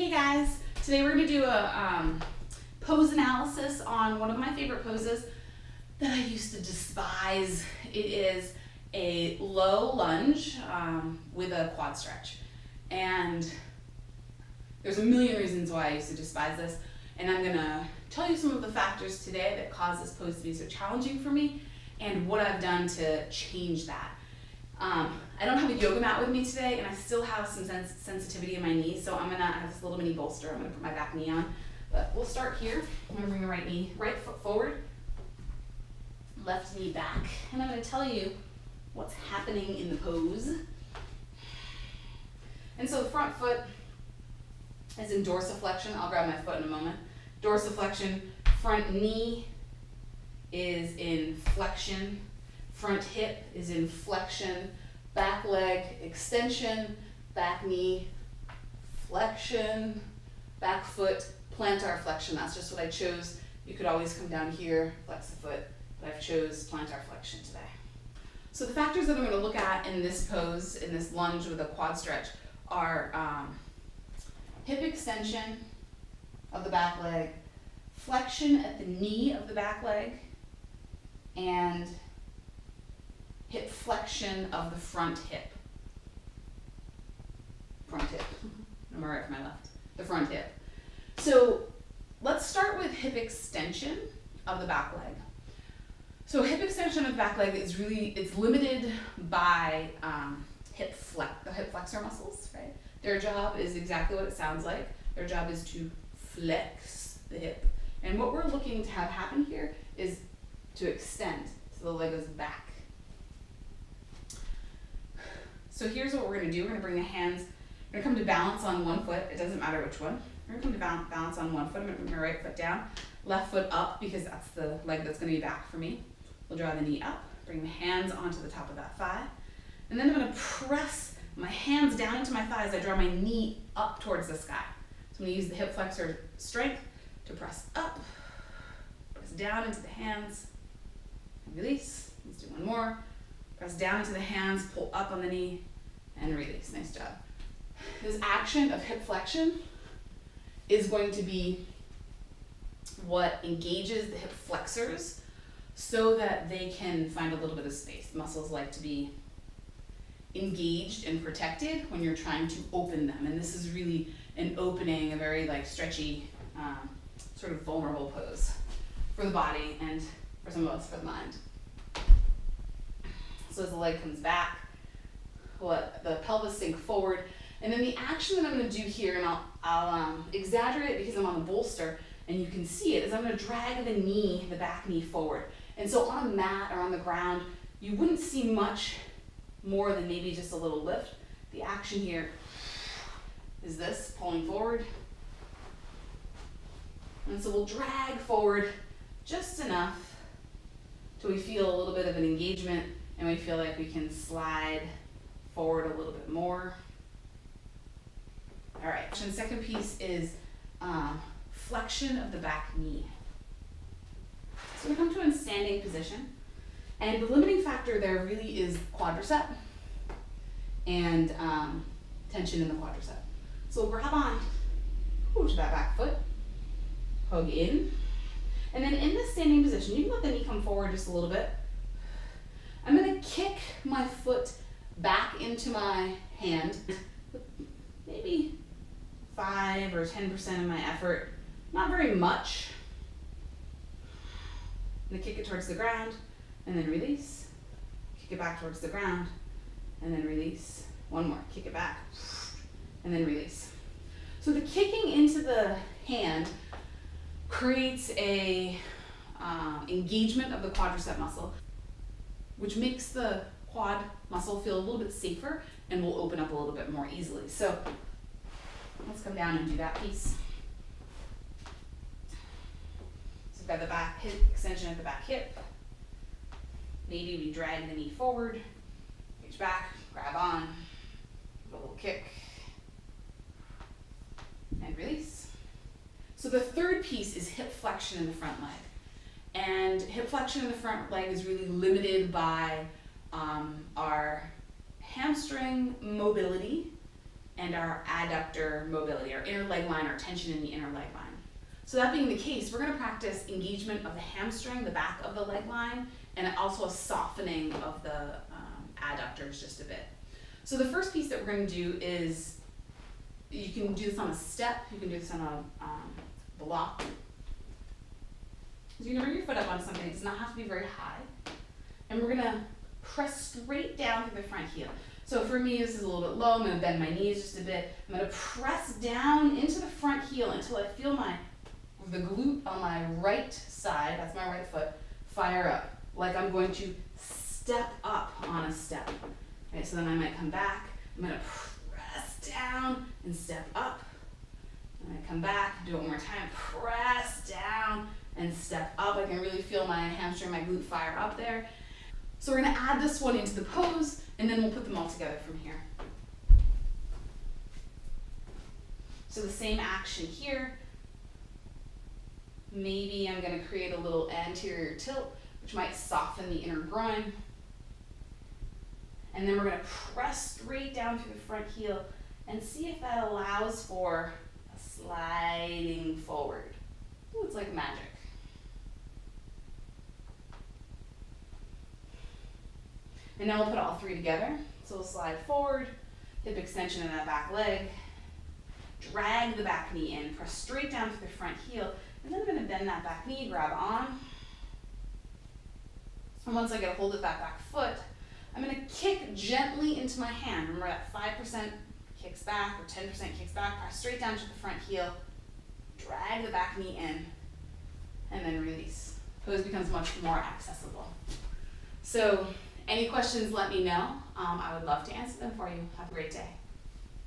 Hey guys, today we're going to do a pose analysis on one of my favorite poses that I used to despise. It is a low lunge with a quad stretch. And there's a million reasons why I used to despise this. And I'm going to tell you some of the factors today that cause this pose to be so challenging for me and what I've done to change that. I don't have a yoga mat with me today, and I still have some sensitivity in my knees, so I have this little mini bolster I'm gonna put my back knee on. But we'll start here. I'm gonna bring the right foot forward, left knee back, and I'm gonna tell you what's happening in the pose. And so the front foot is in dorsiflexion. I'll grab my foot in a moment. Dorsiflexion, front knee is in flexion, front hip is in flexion, back leg extension, back knee flexion, back foot plantar flexion. That's just what I chose. You could always come down here, flex the foot, but I've chose plantar flexion today. So the factors that I'm going to look at in this pose, in this lunge with a quad stretch, are hip extension of the back leg, flexion at the knee of the back leg, and hip flexion of the front hip. Front hip. No, my right from my left. The front hip. So let's start with hip extension of the back leg. So hip extension of the back leg is it's limited by the hip flexor muscles, right? Their job is exactly what it sounds like. Their job is to flex the hip. And what we're looking to have happen here is to extend. So the leg goes back. So here's what we're going to do. We're going to bring the hands, we're going to come to balance on one foot. It doesn't matter which one. We're going to come to balance on one foot. I'm going to bring my right foot down, left foot up because that's the leg that's going to be back for me. We'll draw the knee up, bring the hands onto the top of that thigh. And then I'm going to press my hands down into my thighs. I draw my knee up towards the sky. So I'm going to use the hip flexor strength to press up, press down into the hands, and release. Let's do one more. Press down into the hands, pull up on the knee, and release. Nice job. This action of hip flexion is going to be what engages the hip flexors so that they can find a little bit of space. Muscles like to be engaged and protected when you're trying to open them. And this is really an opening, a very stretchy, sort of vulnerable pose for the body and for some of us for the mind. So as the leg comes back, let the pelvis sink forward. And then the action that I'm going to do here, and I'll exaggerate it because I'm on the bolster and you can see it, is I'm going to drag the knee, the back knee forward. And so on a mat or on the ground, you wouldn't see much more than maybe just a little lift. The action here is this, pulling forward. And so we'll drag forward just enough till we feel a little bit of an engagement and we feel like we can slide forward a little bit more. All right, and the second piece is flexion of the back knee. So we come to a standing position, and the limiting factor there really is quadricep and tension in the quadricep. So we'll grab on to that back foot, hug in, and then in this standing position, you can let the knee come forward just a little bit. I'm going to kick my foot back into my hand, maybe 5 or 10% of my effort, not very much. I'm going to kick it towards the ground and then release. Kick it back towards the ground and then release. One more, kick it back and then release. So the kicking into the hand creates a engagement of the quadricep muscle, which makes the quad muscle feel a little bit safer and will open up a little bit more easily. So let's come down and do that piece. So we've got the back hip extension at the back hip. Maybe we drag the knee forward, reach back, grab on, give a little kick, and release. So the third piece is hip flexion in the front leg. And hip flexion in the front leg is really limited by our hamstring mobility and our adductor mobility, our inner leg line, our tension in the inner leg line. So that being the case, we're going to practice engagement of the hamstring, the back of the leg line, and also a softening of the adductors just a bit. So the first piece that we're going to do is, you can do this on a step, you can do this on a block. So you're going to bring your foot up on something. It does not have to be very high. And we're going to press straight down through the front heel. So for me, this is a little bit low. I'm going to bend my knees just a bit. I'm going to press down into the front heel until I feel the glute on my right side, that's my right foot, fire up. Like I'm going to step up on a step. Okay, so then I might come back. I'm going to press down and step up. And I come back, do it one more time, press down and step up. I can really feel my hamstring, my glute fire up there. So we're going to add this one into the pose, and then we'll put them all together from here. So the same action here. Maybe I'm going to create a little anterior tilt, which might soften the inner groin. And then we're going to press straight down through the front heel and see if that allows for a sliding forward. Ooh, it's like magic. And now we'll put all three together. So we'll slide forward, hip extension in that back leg, drag the back knee in, press straight down through the front heel, and then I'm going to bend that back knee, grab on. And once I get a hold of that back foot, I'm going to kick gently into my hand. Remember that 5% kicks back or 10% kicks back, press straight down to the front heel, drag the back knee in, and then release. Pose becomes much more accessible. So any questions, let me know. I would love to answer them for you. Have a great day.